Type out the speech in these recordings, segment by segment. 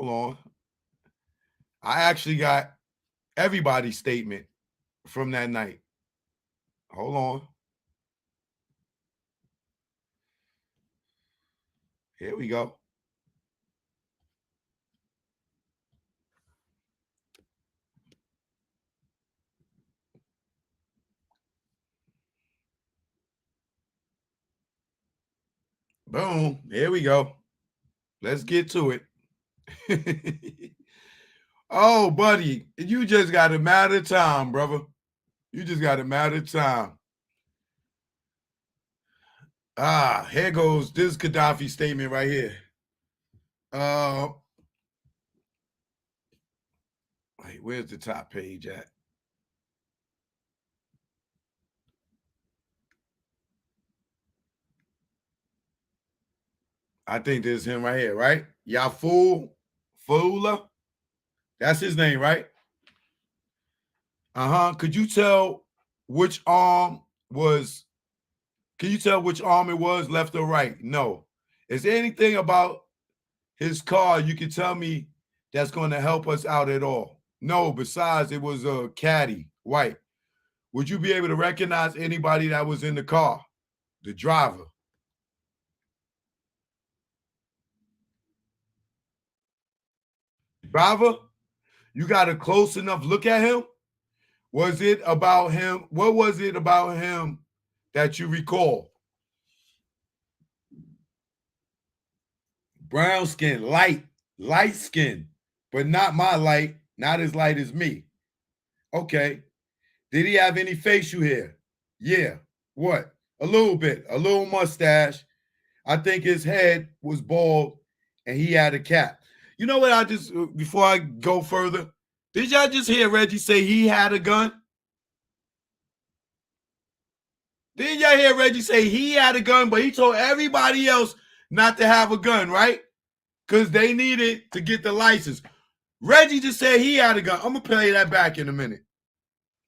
Hold on. I actually got everybody's statement from that night. Hold on. Here we go. Boom. Here we go. Let's get to it. Oh, buddy, you just got a matter of time, brother. You just got a matter of time. Here goes this Kadafi statement right here. Wait, where's the top page at? I think this is him right here, right? Yaful Fula. That's his name, right? Could you tell which arm was, can you tell which arm it was, left or right? No. Is there anything about his car you can tell me that's going to help us out at all? No, besides it was a caddy, white. Would you be able to recognize anybody that was in the car? The driver. Driver? You got a close enough look at him? Was it about him? What was it about him that you recall? Brown skin, light skin, but not my light, not as light as me. Okay. Did he have any facial hair? Yeah. What? A little bit, a little mustache. I think his head was bald and he had a cap. You know what? Before I go further, did y'all just hear Reggie say he had a gun? Didn't y'all hear Reggie say he had a gun, but he told everybody else not to have a gun, right? Because they needed to get the license. Reggie just said he had a gun. I'm going to play that back in a minute.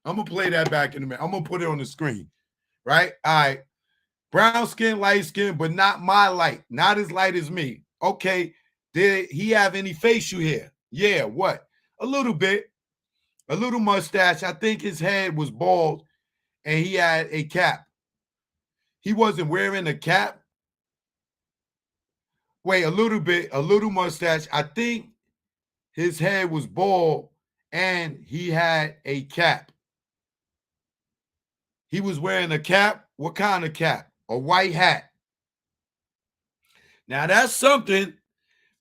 I'm going to put it on the screen, right? All right. Brown skin, light skin, but not my light. Not as light as me. Okay. Did he have any facial hair? Yeah, what? A little bit. A little mustache. I think his head was bald and he had a cap. He wasn't wearing a cap. Wait, a little bit, a little mustache. I think his head was bald and he had a cap. He was wearing a cap. What kind of cap? A white hat. Now that's something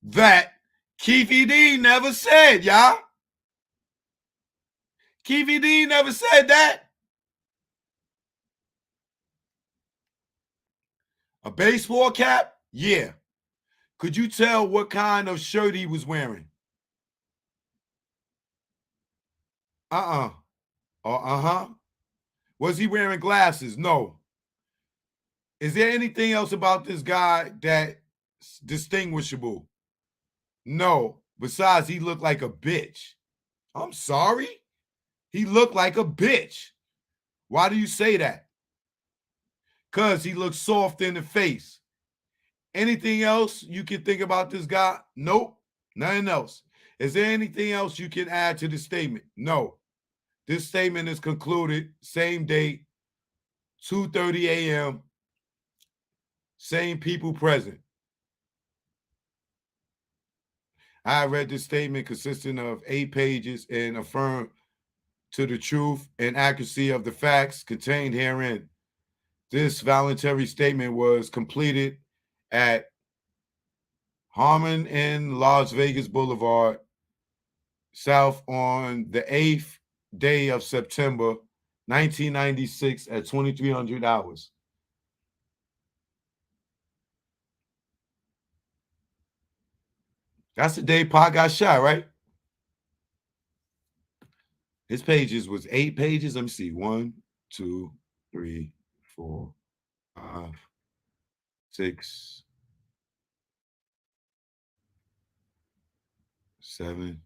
that Keefy D never said, y'all. Keefy D never said that. A baseball cap? Yeah. Could you tell what kind of shirt he was wearing? Was he wearing glasses? No. Is there anything else about this guy that's distinguishable? No. Besides, he looked like a bitch. I'm sorry? He looked like a bitch. Why do you say that? Because he looked soft in the face. Anything else you can think about this guy? Nope. Nothing else. Is there anything else you can add to the statement? No. This statement is concluded, same date, 2:30 a.m., same people present. I read this statement consisting of 8 pages and affirm to the truth and accuracy of the facts contained herein. This voluntary statement was completed at Harmon and Las Vegas Boulevard, South, on the 8th day of September, 1996 at 2300 hours. That's the day PAC got shot, right? His pages was 8 pages. Let me see. 1, 2, 3, 4, 5, 6, 7,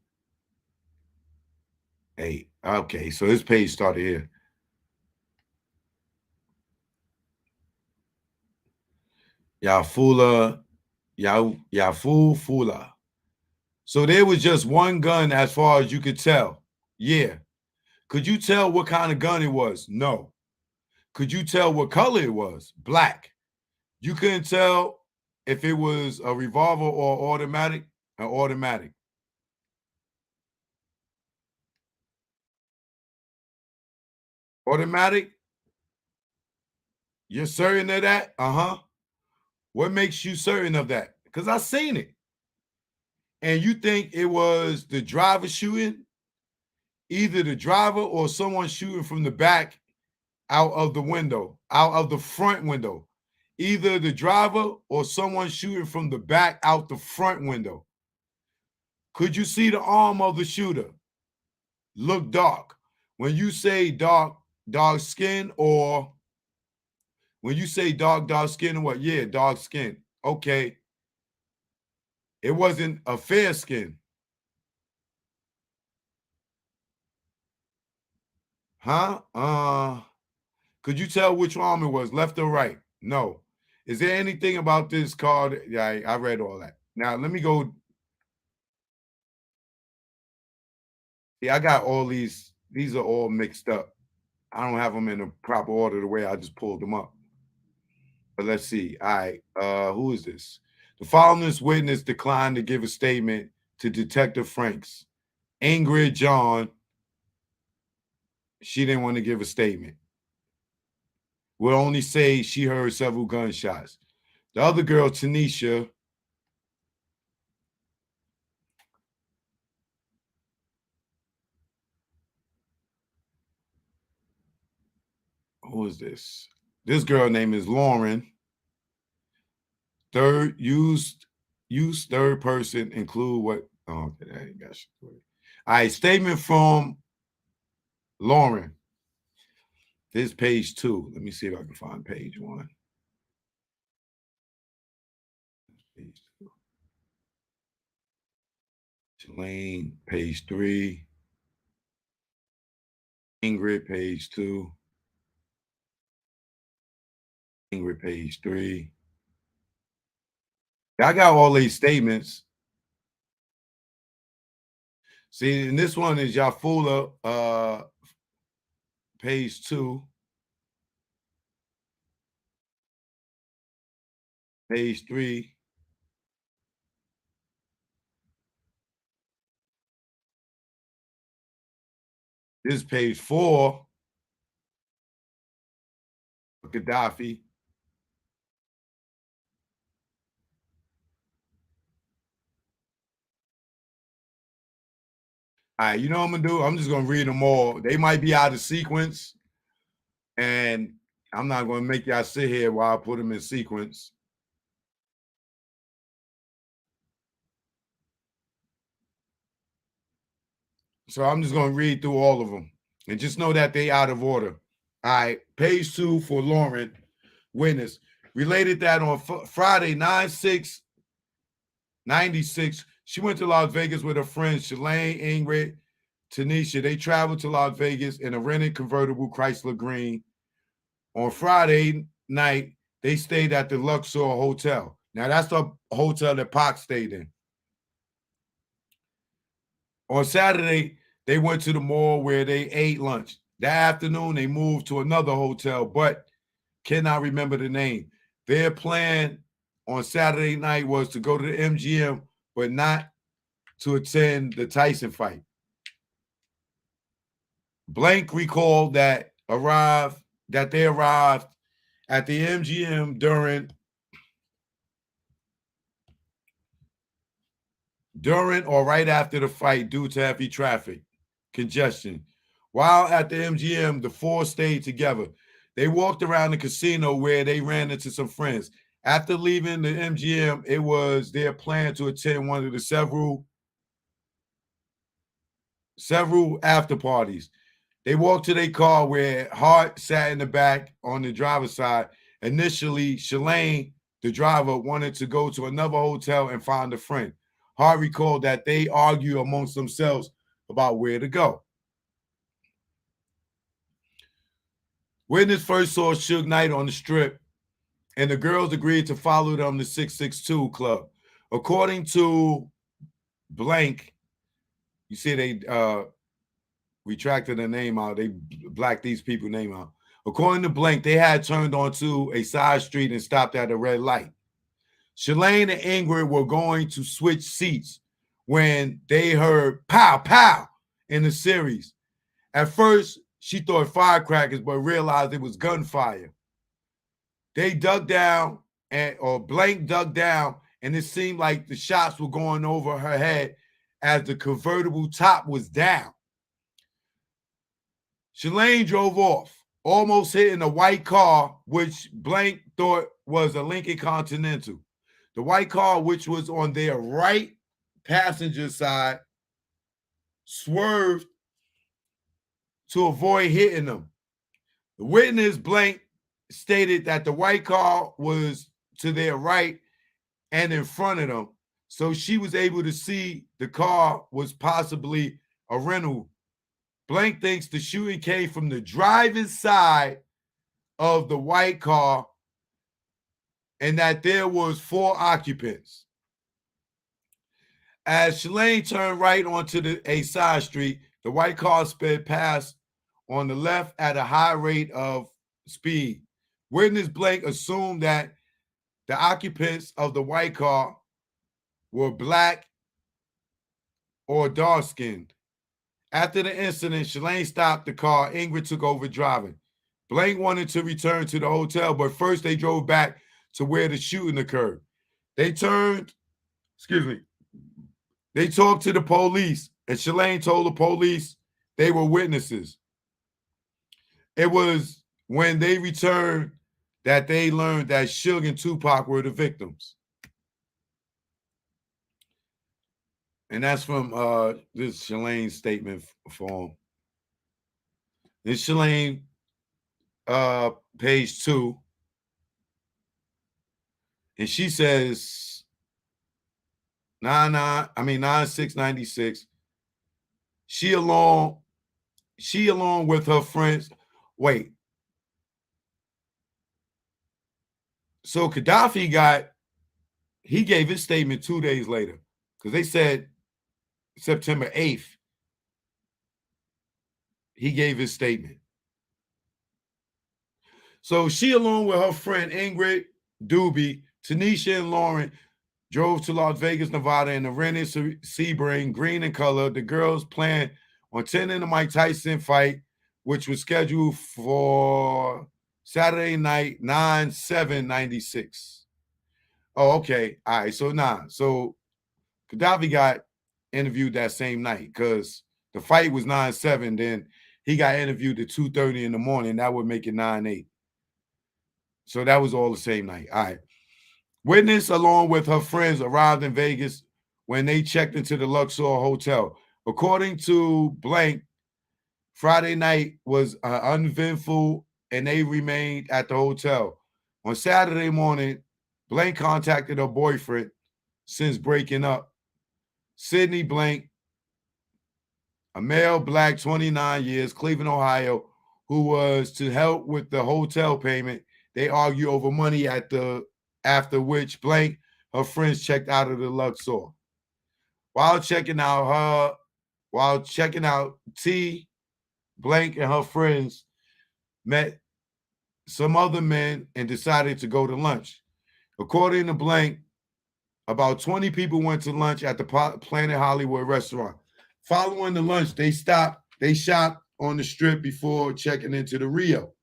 8. Okay, so his page started here. Yafula. So there was just one gun as far as you could tell. Yeah. Could you tell what kind of gun it was? No. Could you tell what color it was? Black. You couldn't tell if it was a revolver or automatic? An automatic. Automatic? You're certain of that? Uh-huh. What makes you certain of that? Because I seen it. And you think it was the driver shooting? Either the driver or someone shooting from the back out of the window, out of the front window. Either the driver or someone shooting from the back out the front window. Could you see the arm of the shooter? Look dark. When you say dark skin, or when you say dark skin, what? Yeah, dark skin. Okay. It wasn't a fair skin. Huh? Could you tell which arm it was, left or right? No. Is there anything about this card? Yeah, I read all that. Now let me go. Yeah, I got all these. These are all mixed up. I don't have them in the proper order the way I just pulled them up. But let's see. All right. Who is this? The following witness declined to give a statement to Detective Franks. Ingrid John, she didn't want to give a statement. Will only say she heard several gunshots. The other girl, Tanisha, who is this? This girl name is Lauren. Third use third person include what? Oh, okay, I ain't got shit. All right, statement from Lauren. This page 2. Let me see if I can find page 1. Page 2. Shalane, page 3. Ingrid, page 2. Ingrid, page 3. I got all these statements. See, and this one is Yafula, page 2. Page 3. This is page 4. Kadafi. All right, you know what I'm gonna do? I'm just gonna read them all. They might be out of sequence, and I'm not gonna make y'all sit here while I put them in sequence. So I'm just gonna read through all of them, and just know that they out of order. All right, page 2 for Lauren, witness. Related that on Friday, 9/6/96, she went to Las Vegas with her friends Shalane, Ingrid, Tanisha. They traveled to Las Vegas in a rented convertible Chrysler Green. On Friday night, they stayed at the Luxor Hotel. Now, that's the hotel that PAC stayed in. On Saturday, they went to the mall where they ate lunch. That afternoon, they moved to another hotel, but cannot remember the name. Their plan on Saturday night was to go to the MGM, but not to attend the Tyson fight. Blank recalled that they arrived at the MGM during or right after the fight due to heavy traffic congestion. While at the MGM, the four stayed together. They walked around the casino where they ran into some friends. After leaving the MGM, it was their plan to attend one of the several after parties. They walked to their car where Hart sat in the back on the driver's side. Initially, Shalane, the driver, wanted to go to another hotel and find a friend. Hart recalled that they argued amongst themselves about where to go. Witness first saw Suge Knight on the strip, and the girls agreed to follow them to 662 Club. According to Blank, you see they retracted their name out. They blacked these people's name out. According to Blank, they had turned onto a side street and stopped at a red light. Shalane and Ingrid were going to switch seats when they heard pow, pow in the series. At first, she thought firecrackers, but realized it was gunfire. They dug down, or Blank dug down, and it seemed like the shots were going over her head as the convertible top was down. Shalane drove off, almost hitting a white car, which Blank thought was a Lincoln Continental. The white car, which was on their right passenger side, swerved to avoid hitting them. The witness, Blank, stated that the white car was to their right and in front of them, so she was able to see the car was possibly a rental. Blank thinks the shooting came from the driver's side of the white car and that there was 4 occupants. As Shalane turned right onto a side street, the white car sped past on the left at a high rate of speed. Witness Blank assumed that the occupants of the white car were black or dark-skinned. After the incident, Shalane stopped the car. Ingrid took over driving. Blank wanted to return to the hotel, but first they drove back to where the shooting occurred. They talked to the police, and Shalane told the police they were witnesses. It was when they returned that they learned that Suge and Tupac were the victims. And that's from this Shalane statement form. This Shalane, page 2. And she says 9696. She along with her friends. Wait. So Kadafi gave his statement 2 days later, because they said September 8th, he gave his statement. So she, along with her friend Ingrid, Doobie, Tanisha, and Lauren, drove to Las Vegas, Nevada in a rented Sebring, green in color. The girls planned on attending the Mike Tyson fight, which was scheduled for Saturday night, 9/7/96. Oh, okay. All right. So So Kadafi got interviewed that same night because the fight was 9/7. Then he got interviewed at 2:30 in the morning. That would make it 9/8. So that was all the same night. All right. Witness, along with her friends, arrived in Vegas when they checked into the Luxor Hotel. According to Blank, Friday night was uneventful and they remained at the hotel. On Saturday morning, Blank contacted her boyfriend since breaking up, Sidney Blank, a male, black, 29 years, Cleveland, Ohio, who was to help with the hotel payment. They argue over money after which Blank, her friends, checked out of the Luxor. While checking out, T, Blank and her friends met some other men and decided to go to lunch. According to Blank, about 20 people went to lunch at the Planet Hollywood restaurant. Following the lunch, they shopped on the strip before checking into the Rio.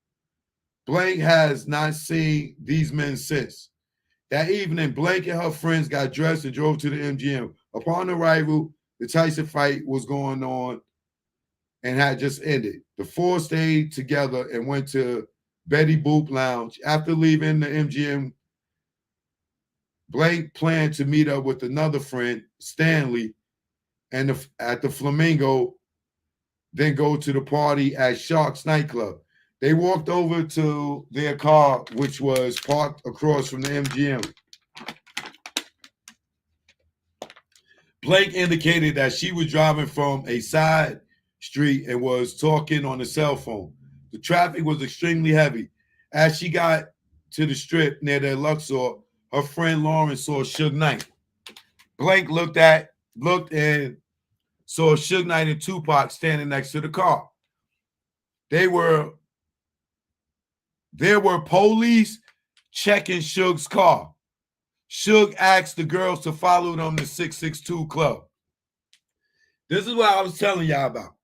Blank has not seen these men since. That evening, Blank and her friends got dressed and drove to the MGM. Upon arrival, the Tyson fight was going on and had just ended. The 4 stayed together and went to Betty Boop Lounge. After leaving the MGM, Blank planned to meet up with another friend, Stanley, and at the Flamingo, then go to the party at Sharks nightclub. They walked over to their car, which was parked across from the MGM. Blake indicated that she was driving from a side street and was talking on the cell phone. The traffic was extremely heavy. As she got to the strip near the Luxor, her friend Lauren saw Suge Knight. Blank looked at looked and saw Suge Knight and Tupac standing next to the car. There were police checking Suge's car. Suge asked the girls to follow them to 662 Club. This is what I was telling y'all about.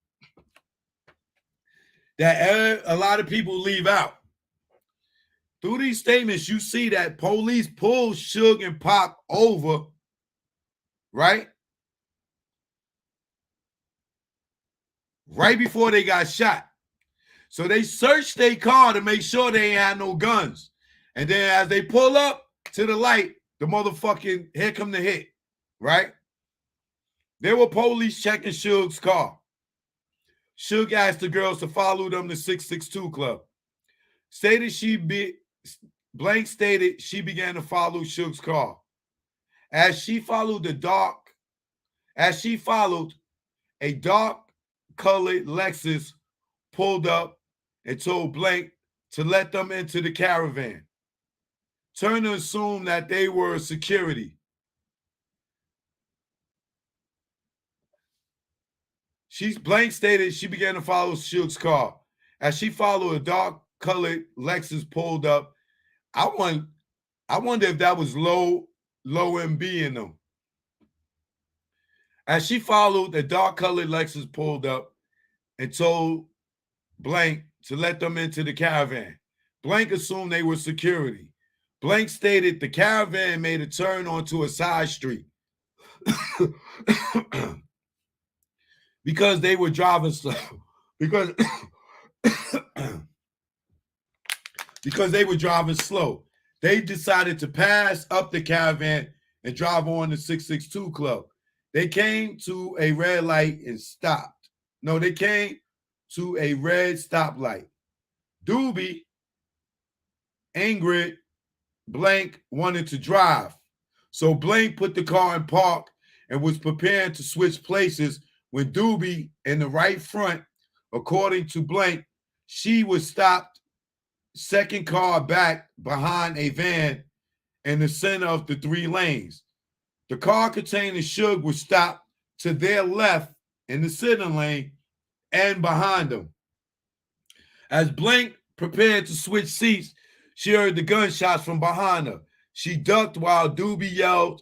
That a lot of people leave out. Through these statements, you see that police pulled Suge and Pac over, right? Right before they got shot. So they searched their car to make sure they ain't had no guns. And then as they pull up to the light, the motherfucking, here come the hit, right? There were police checking Suge's car. Suge asked the girls to follow them to 662 Club. Blank stated she began to follow Suge's car. As she followed, a dark-colored Lexus pulled up and told Blank to let them into the caravan. Turner assumed that they were security. Blank stated she began to follow Suge's car. As she followed, a dark-colored Lexus pulled up. I wonder if that was low MB in them. As she followed, the dark-colored Lexus pulled up and told Blank to let them into the caravan. Blank assumed they were security. Blank stated the caravan made a turn onto a side street because they were driving slow. Because they were driving slow. They decided to pass up the caravan and drive on to 662 Club. They came to a red light and stopped. No, they came to a red stoplight. Doobie, Ingrid, Blank wanted to drive. So Blank put the car in park and was preparing to switch places when Doobie in the right front, according to Blank, she was stopped second car back behind a van in the center of the 3 lanes. The car containing Suge was stopped to their left in the center lane and behind them. As Blank prepared to switch seats, she heard the gunshots from behind her. She ducked while Doobie yelled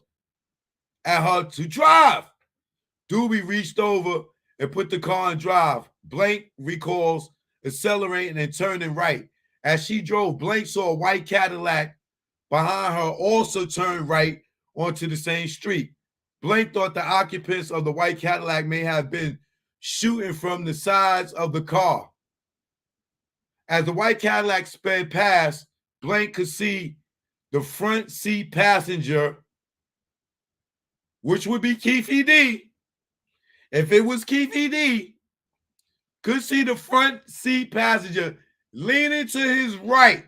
at her to drive. Doobie reached over and put the car in drive. Blank recalls accelerating and turning right. As she drove, Blank saw a white Cadillac behind her also turn right onto the same street. Blank thought the occupants of the white Cadillac may have been shooting from the sides of the car. As the white Cadillac sped past, Blank could see the front seat passenger, which would be Keefe D. If it was Keefe D, could see the front seat passenger leaning to his right,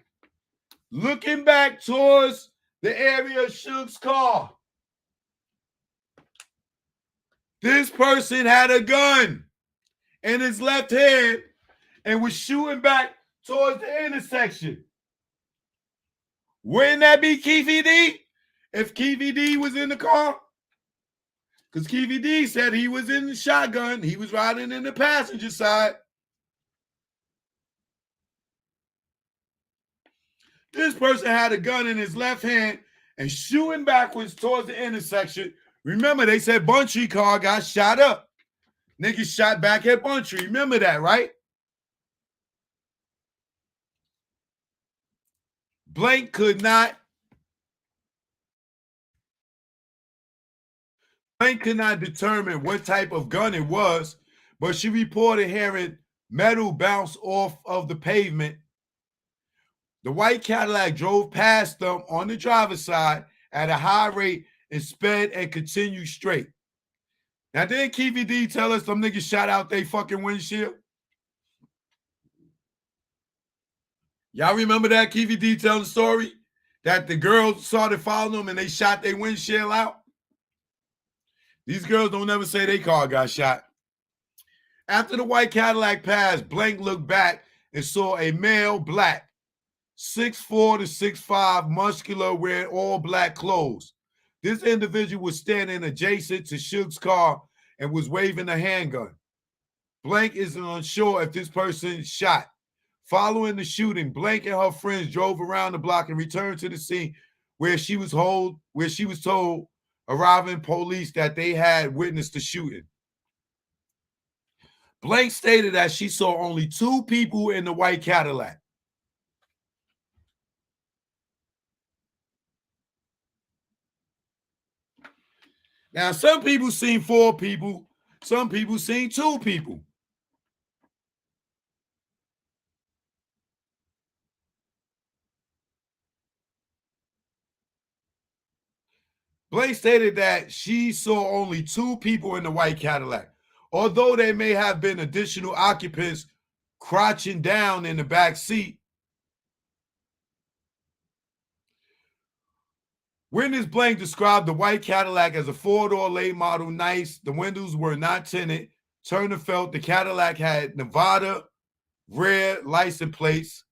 looking back towards the area of Suge's car. This person had a gun in his left hand and was shooting back towards the intersection. Wouldn't that be Keefe D if Keefe D was in the car? Because Keefe D said he was in the shotgun. He was riding in the passenger side. This person had a gun in his left hand and shooting backwards towards the intersection. Remember, they said Buntry car got shot up. Niggas shot back at Buntry. Remember that, right? Blank could not determine what type of gun it was, but she reported hearing metal bounce off of the pavement. The white Cadillac drove past them on the driver's side at a high rate and sped and continued straight. Now, didn't Keefe D tell us some niggas shot out their fucking windshield? Y'all remember that Keefe D telling the story? That the girls started following them and they shot their windshield out? These girls don't ever say their car got shot. After the white Cadillac passed, Blank looked back and saw a male black, 6'4" to 6'5", muscular, wearing all black clothes. This individual was standing adjacent to Suge's car and was waving a handgun. Blank is unsure if this person shot. Following the shooting, Blank and her friends drove around the block and returned to the scene where she was told arriving police that they had witnessed the shooting. Blank stated that she saw only 2 people in the white Cadillac. Now, some people seen 4 people, some people seen 2 people. Blake stated that she saw only 2 people in the white Cadillac, although there may have been additional occupants crouching down in the back seat. Witness Blank described the white Cadillac as a 4-door late model, nice. The windows were not tinted. Turner felt the Cadillac had Nevada rare license plates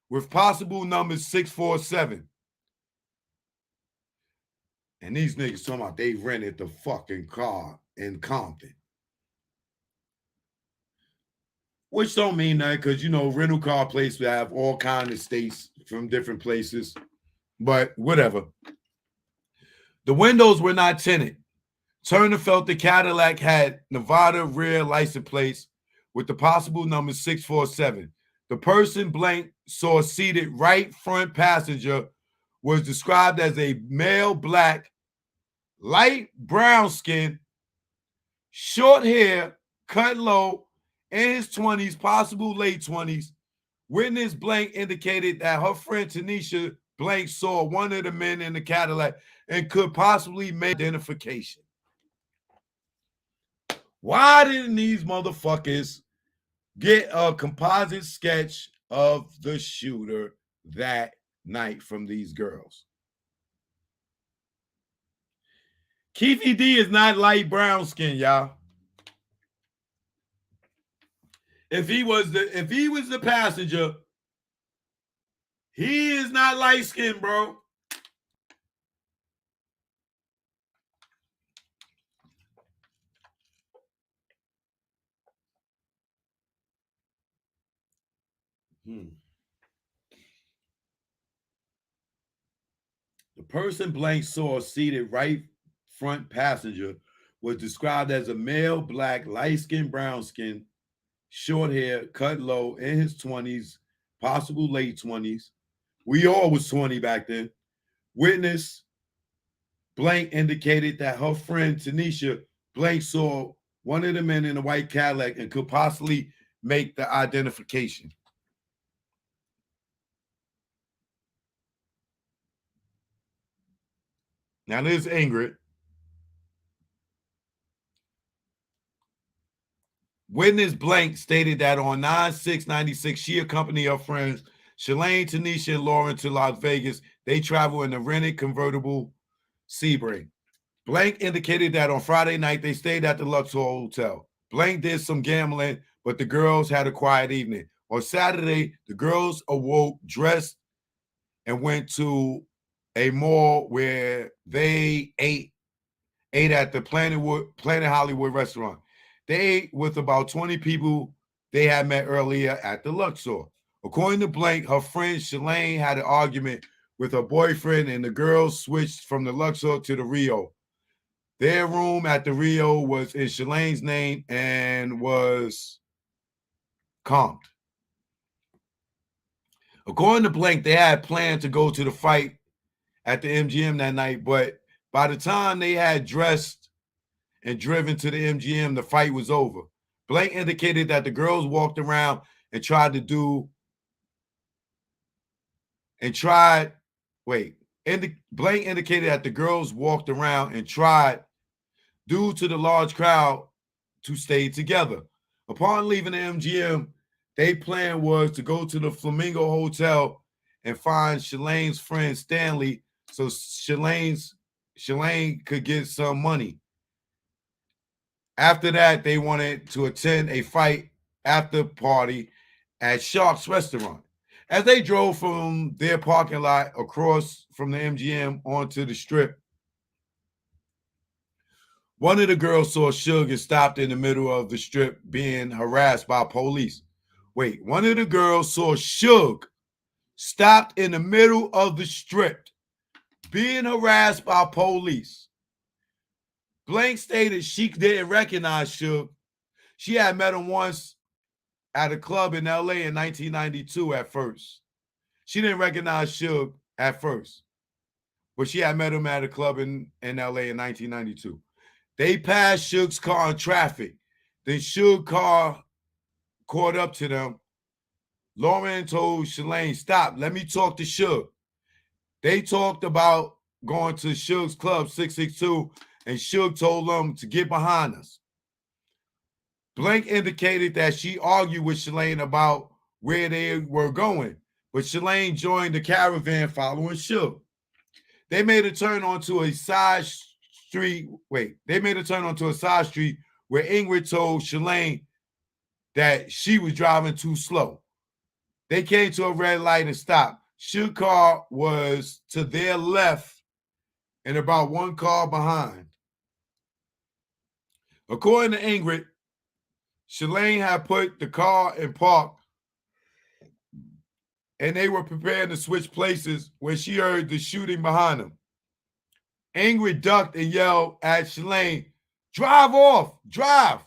with possible numbers 647. And these niggas talking about they rented the fucking car in Compton. Which don't mean that, because, you know, rental car places have all kinds of states from different places. But whatever. The windows were not tinted. Turner felt the Cadillac had Nevada rear license plates with the possible number 647. The person Blank saw seated right front passenger was described as a male black, light brown skin, short hair, cut low, in his 20s, possible late 20s. Witness Blank indicated that her friend Tanisha Blank saw one of the men in the Cadillac and could possibly make identification. Why didn't these motherfuckers get a composite sketch of the shooter that night from these girls? Keefe D is not light brown skin, y'all. If he was the passenger, he is not light skinned, bro. The person Blank saw seated right front passenger was described as a male, black, light-skinned, brown-skinned, short hair, cut low, in his 20s, possible late 20s. We all was 20 back then. Witness Blank indicated that her friend Tanisha Blank saw one of the men in a white Cadillac and could possibly make the identification. Now, there's Ingrid. Witness Blank stated that on 9/6/96, she accompanied her friends Shalane, Tanisha, and Lauren to Las Vegas. They traveled in a rented convertible Sebring. Blank indicated that on Friday night, they stayed at the Luxor Hotel. Blank did some gambling, but the girls had a quiet evening. On Saturday, the girls awoke, dressed, and went to a mall where they ate at the Planet Hollywood restaurant. They ate with about 20 people they had met earlier at the Luxor. According to Blank, her friend Shalane had an argument with her boyfriend, and the girls switched from the Luxor to the Rio. Their room at the Rio was in Shalane's name and was comped. According to Blank, they had planned to go to the fight at the MGM that night, but by the time they had dressed and driven to the MGM, the fight was over. Blank indicated that the girls walked around and Blank indicated that the girls walked around and tried, due to the large crowd, to stay together. Upon leaving the MGM, their plan was to go to the Flamingo Hotel and find Shalane's friend Stanley so Shalane could get some money. After that, they wanted to attend a fight after party at Shark's restaurant. As they drove from their parking lot across from the MGM onto the strip, one of the girls saw Suge and stopped in the middle of the strip being harassed by police. Wait, one of the girls saw Suge stopped in the middle of the strip being harassed by police. Blank stated she didn't recognize Suge. She had met him once at a club in LA in 1992 at first. She didn't recognize Suge at first, but she had met him at a club in LA in 1992. They passed Suge's car in traffic. Then Suge's car caught up to them. Lauren told Shalane, stop, let me talk to Suge. They talked about going to Suge's club 662, and Suge told them to get behind us. Blank indicated that she argued with Shalane about where they were going, but Shalane joined the caravan following Suge. They made a turn onto a side street. They made a turn onto a side street where Ingrid told Shalane that she was driving too slow. They came to a red light and stopped. Suge's car was to their left and about one car behind. According to Ingrid, Shalane had put the car in park and they were preparing to switch places when she heard the shooting behind them. Ingrid ducked and yelled at Shalane, drive off, drive.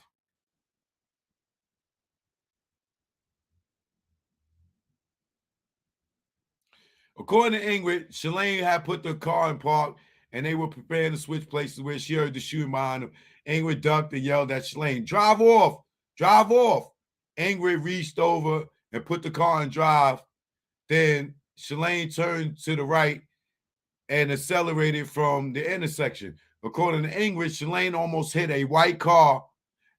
According to Ingrid, Shalane had put the car in park and they were preparing to switch places where she heard the shooting behind them. Ingrid ducked and yelled at Shalane, drive off, drive off. Ingrid reached over and put the car in drive. Then Shalane turned to the right and accelerated from the intersection. According to Ingrid, Shalane almost hit a white car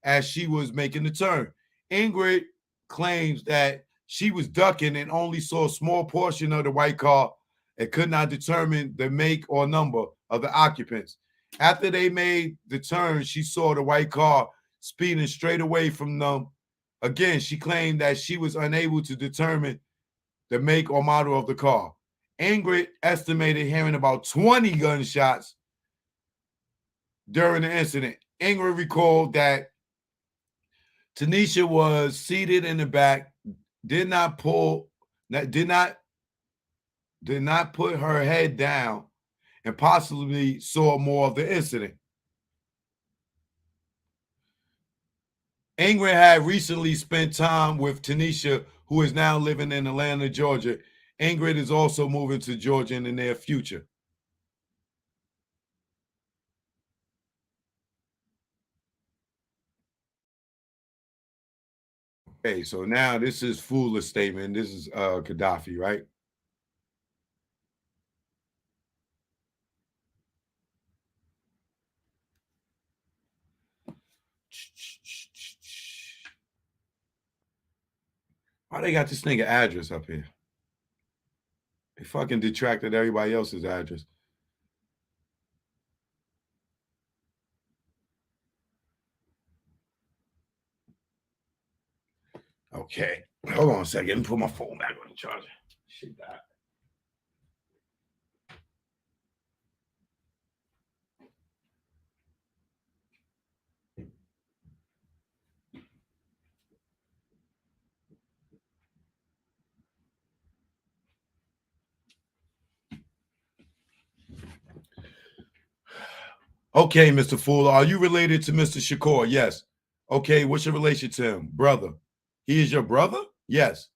as she was making the turn. Ingrid claims that she was ducking and only saw a small portion of the white car and could not determine the make or number of the occupants. After they made the turn, she saw the white car speeding straight away from them. Again, she claimed that she was unable to determine the make or model of the car. Ingrid estimated hearing about 20 gunshots during the incident. Ingrid recalled that Tanisha was seated in the back, did not put her head down, and possibly saw more of the incident. Ingrid had recently spent time with Tanisha, who is now living in Atlanta, Georgia. Ingrid is also moving to Georgia in the near future. Okay, so now this is Fuller's statement. This is Kadafi, right? Why they got this nigga address up here? They fucking detracted everybody else's address. Okay, hold on a second. Let me put my phone back on the charger. Shit died. Okay, Mr. Fuller, are you related to Mr. Shakur? Yes. Okay, what's your relation to him? Brother. He is your brother? Yes.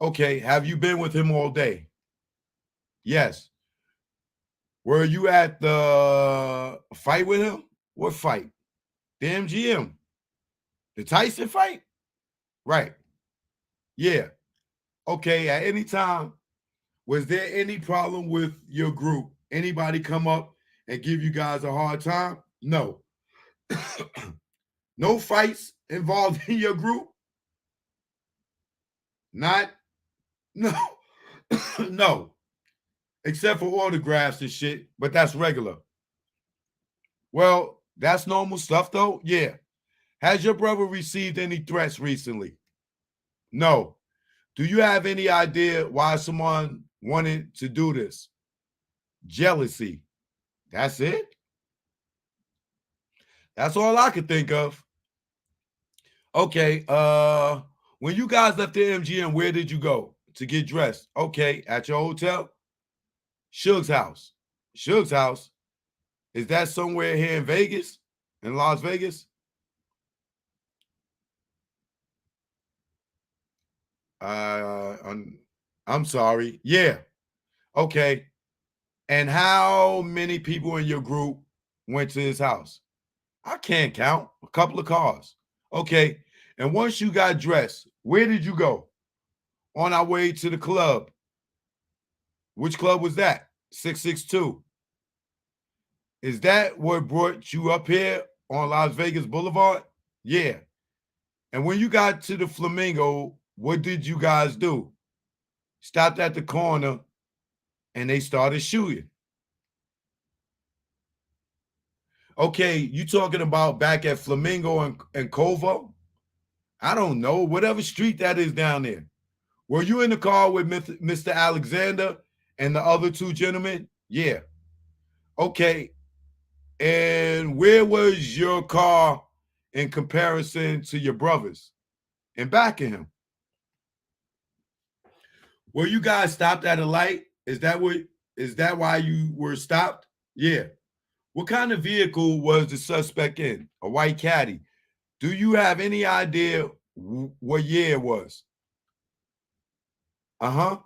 Okay, have you been with him all day? Yes. Were you at the fight with him? What fight? The MGM. The Tyson fight? Right. Yeah. Okay, at any time, was there any problem with your group? Anybody come up and give you guys a hard time? No. No fights involved in your group? Not? No. No. Except for autographs and shit, but that's regular. Well, that's normal stuff though? Yeah. Has your brother received any threats recently? No. Do you have any idea why someone wanted to do this? Jealousy. That's it? That's all I could think of. Okay, when you guys left the MGM, where did you go to get dressed? Okay, at your hotel? Suge's house. Suge's house? Is that somewhere here in Vegas? In Las Vegas? I'm sorry. Yeah. Okay. And how many people in your group went to his house? I can't count. A couple of cars. Okay. And once you got dressed, where did you go? On our way to the club. Which club was that? 662. Is that what brought you up here on Las Vegas Boulevard? Yeah. And when you got to the Flamingo, what did you guys do? Stopped at the corner and they started shooting. Okay, you talking about back at Flamingo and Covo? I don't know, whatever street that is down there. Were you in the car with Mr. Alexander and the other two gentlemen? Yeah. Okay. And where was your car in comparison to your brothers? In back of him. Were you guys stopped at a light? Is that why you were stopped? Yeah. What kind of vehicle was the suspect in? A white caddy. Do you have any idea what year it was? Uh-huh.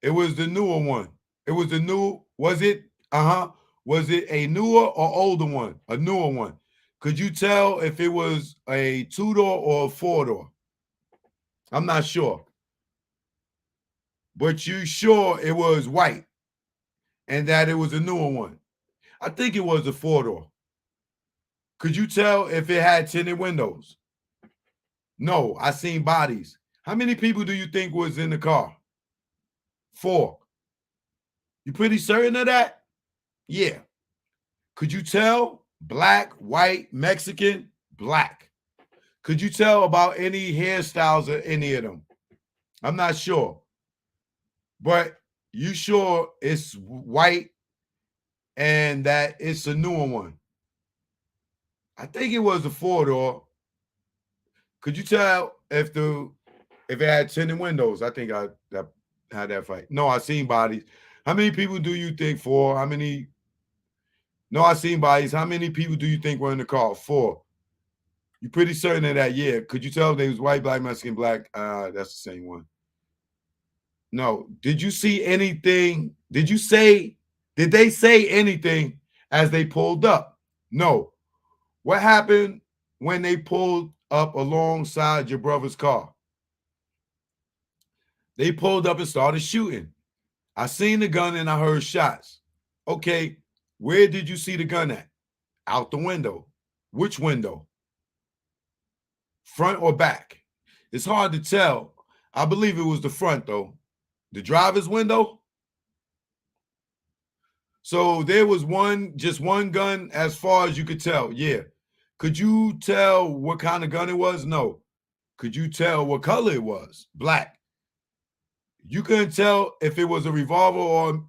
It was the newer one. It was the new, was it? Uh-huh. Was it a newer or older one? A newer one. Could you tell if it was a two-door or a four-door? I'm not sure. But you sure it was white and that it was a newer one? I think it was a four-door. Could you tell if it had tinted windows? No, I seen bodies. How many people do you think was in the car? 4. You pretty certain of that? Yeah. Could you tell? Black, white, Mexican, black. Could you tell about any hairstyles or any of them? I'm not sure. But you sure it's white and that it's a newer one? I think it was a 4-door. Could you tell if it had tinted windows? I think I had that fight. No, I seen bodies. How many people do you think? 4? How many? No, I seen bodies. How many people do you think were in the car? 4. You pretty certain of that? Yeah. Could you tell they was white, black, Mexican, black? That's the same one. No. Did you see anything? Did they say anything as they pulled up? No. What happened when they pulled up alongside your brother's car? They pulled up and started shooting. I seen the gun and I heard shots. Okay, where did you see the gun at? Out the window. Which window? Front or back? It's hard to tell. I believe it was the front though. The driver's window? So there was just one gun as far as you could tell. Yeah. Could you tell what kind of gun it was? No. Could you tell what color it was? Black. You couldn't tell if it was a revolver or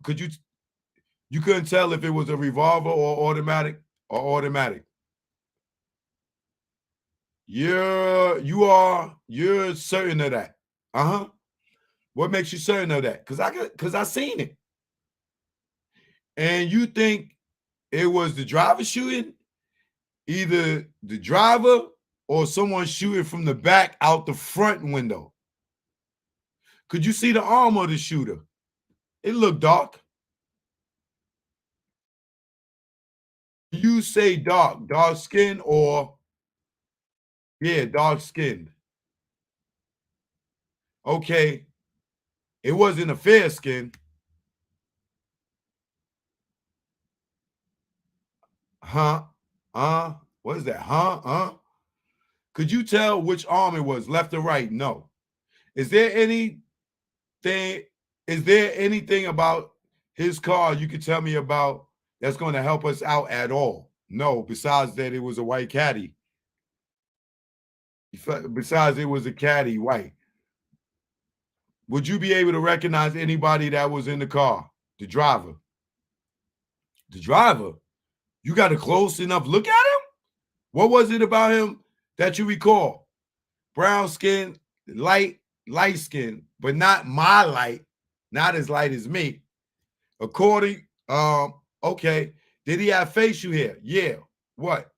you couldn't tell if it was a revolver or automatic automatic. You're certain of that. Uh-huh. What makes you certain of that? Because I seen it. And you think it was the driver shooting? Either the driver or someone shooting from the back out the front window. Could you see the arm of the shooter? It looked dark. You say dark skin or yeah, dark skinned. Okay. It wasn't a fair skin. Huh? What is that? Huh? Could you tell which arm it was, left or right? No. Is there anything about his car you could tell me about that's going to help us out at all? No, besides that it was a white caddy. Besides it was a caddy white. would you be able to recognize anybody that was in the car? The driver. The driver? You got a close enough look at him? What was it about him that you recall? Brown skin, light skin, but not my light, not as light as me. According, okay. Did he have facial hair? Yeah. What?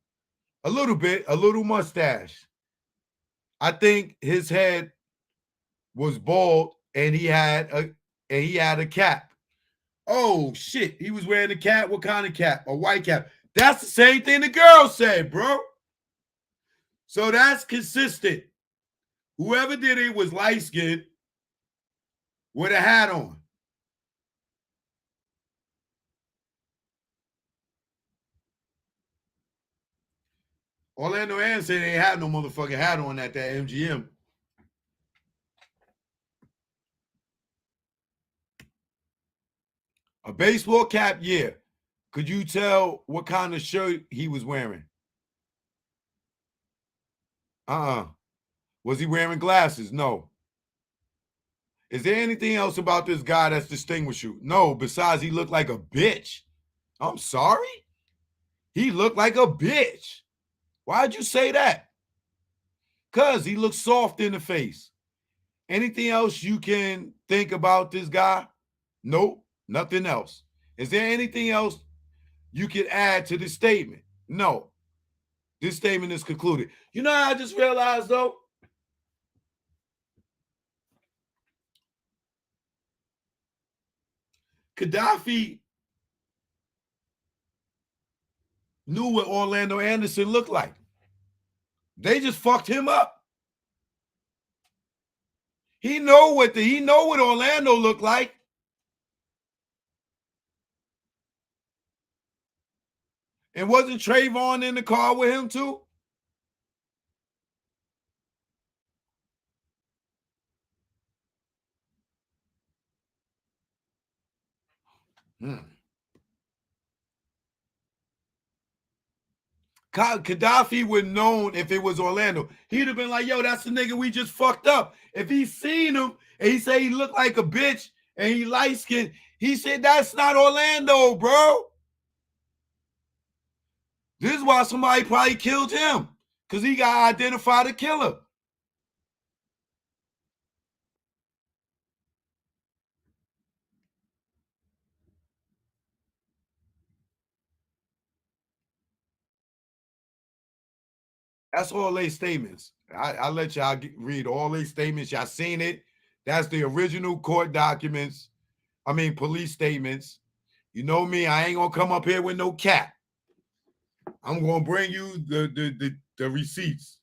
A little bit, a little mustache. I think his head was bald and he had a cap. Oh shit, he was wearing a cap. What kind of cap? A white cap. That's the same thing the girl said, bro. So that's consistent. Whoever did it was light skinned with a hat on. Orlando Anderson ain't had no motherfucking hat on at that MGM. A baseball cap, yeah. Could you tell what kind of shirt he was wearing? Was he wearing glasses? No. Is there anything else about this guy that's distinguished you? No, besides he looked like a bitch. I'm sorry? He looked like a bitch. Why'd you say that? Because he looks soft in the face. Anything else you can think about this guy? Nope, nothing else. Is there anything else you could add to this statement? No. This statement is concluded. You know how I just realized, though? Kadafi knew what Orlando Anderson looked like. They just fucked him up. He know what Orlando looked like. And wasn't Trayvon in the car with him too? Kadafi would have known if it was Orlando. He'd have been like, yo, that's the nigga we just fucked up. If he seen him and he said he looked like a bitch and he light skinned, he said, that's not Orlando, bro. This is why somebody probably killed him, because he got to identify the killer. That's all they statements. I let y'all read all these statements. Y'all seen it. That's the original court documents. I mean, police statements. You know me, I ain't gonna come up here with no cap. I'm gonna bring you the receipts.